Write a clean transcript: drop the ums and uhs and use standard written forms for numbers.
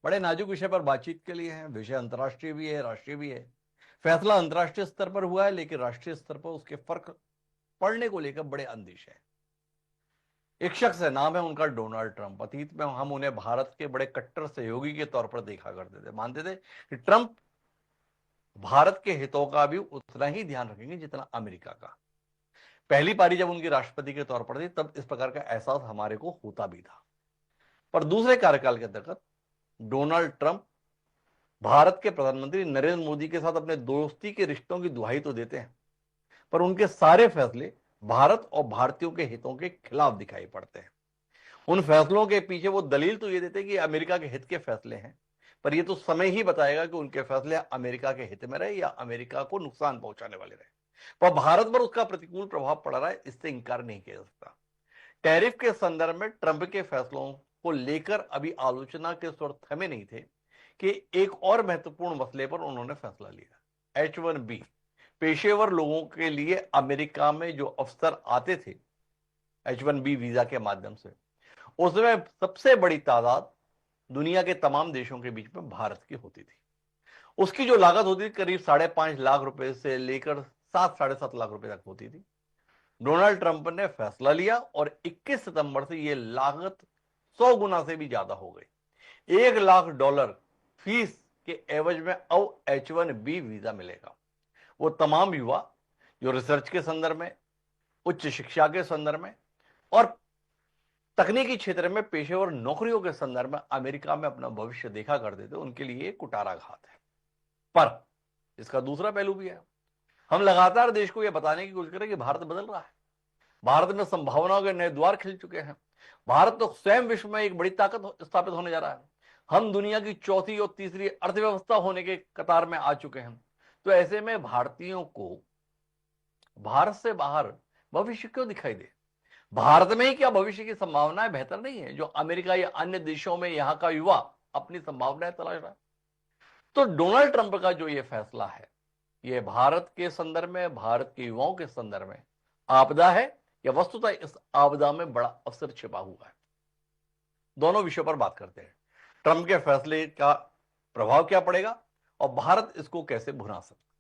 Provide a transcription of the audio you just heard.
बड़े नाजुक विषय पर बातचीत के लिए है। विषय अंतर्राष्ट्रीय भी है, राष्ट्रीय भी है। फैसला अंतर्राष्ट्रीय स्तर पर हुआ है, लेकिन राष्ट्रीय स्तर पर उसके फर्क पड़ने को लेकर बड़े अंदेश है। एक शख्स है, नाम है उनका डोनाल्ड ट्रंप। अतीत में हम उन्हें भारत के बड़े कट्टर सहयोगी के तौर पर देखा करते थे। मानते थे कि ट्रंप भारत के हितों का भी उतना ही ध्यान रखेंगे जितना अमेरिका का। पहली पारी जब उनकी राष्ट्रपति के तौर पर थी, तब इस प्रकार का एहसास हमारे को होता भी था। पर दूसरे कार्यकाल के अंतर्गत डोनाल्ड ट्रंप भारत के प्रधानमंत्री नरेंद्र मोदी के साथ अपने दोस्ती के रिश्तों की दुहाई तो देते हैं, पर उनके सारे फैसले भारत और भारतीयों के हितों के खिलाफ दिखाई पड़ते हैं। उन फैसलों के पीछे वो दलील तो ये देते हैं कि अमेरिका के हित के फैसले हैं, पर ये तो समय ही बताएगा कि उनके फैसले अमेरिका के हित में रहे या अमेरिका को नुकसान पहुंचाने वाले रहे। पर भारत पर उसका प्रतिकूल प्रभाव पड़ रहा है, इससे इंकार नहीं किया जा सकता। टैरिफ के संदर्भ में ट्रंप के फैसलों को लेकर अभी आलोचना के स्वर थमे नहीं थे कि एक और महत्वपूर्ण मसले पर उन्होंने फैसला लिया। H1B पेशेवर लोगों के लिए अमेरिका में जो अफसर आते थे H1B वीजा के माध्यम से, उसमें सबसे बड़ी तादाद दुनिया के तमाम देशों के बीच में भारत की होती थी। उसकी जो लागत होती थी करीब 5.5 लाख रुपए से लेकर 7-7.5 लाख रुपए तक होती थी। डोनाल्ड ट्रंप ने फैसला लिया और 21 सितंबर से यह लागत 100 गुना से भी ज्यादा हो गई। $1 लाख फीस के एवज में अब H1B वीजा मिलेगा। वो तमाम युवा जो रिसर्च के संदर्भ में, उच्च शिक्षा के संदर्भ में और तकनीकी क्षेत्र में पेशेवर नौकरियों के संदर्भ में अमेरिका में अपना भविष्य देखा करते थे, उनके लिए कुटाराघात है। पर इसका दूसरा पहलू भी है। हम लगातार देश को यह बताने की कोशिश करें कि भारत बदल रहा है, भारत में संभावनाओं के नए द्वार खिल चुके हैं, भारत तो स्वयं विश्व में एक बड़ी ताकत स्थापित होने जा रहा है, हम दुनिया की चौथी और तीसरी अर्थव्यवस्था होने के कतार में आ चुके हैं। तो ऐसे में भारतीयों को भारत से बाहर भविष्य क्यों दिखाई दे? भारत में ही क्या भविष्य की संभावनाएं बेहतर नहीं है जो अमेरिका या अन्य देशों में यहां का युवा अपनी संभावनाएं तलाश रहा है? तो डोनाल्ड ट्रंप का जो ये फैसला है, ये भारत के संदर्भ में, भारत के युवाओं के संदर्भ में आपदा है या वस्तुतः इस आपदा में बड़ा अवसर छिपा हुआ है? दोनों विषयों पर बात करते हैं। ट्रंप के फैसले का प्रभाव क्या पड़ेगा और भारत इसको कैसे भुना सकता है।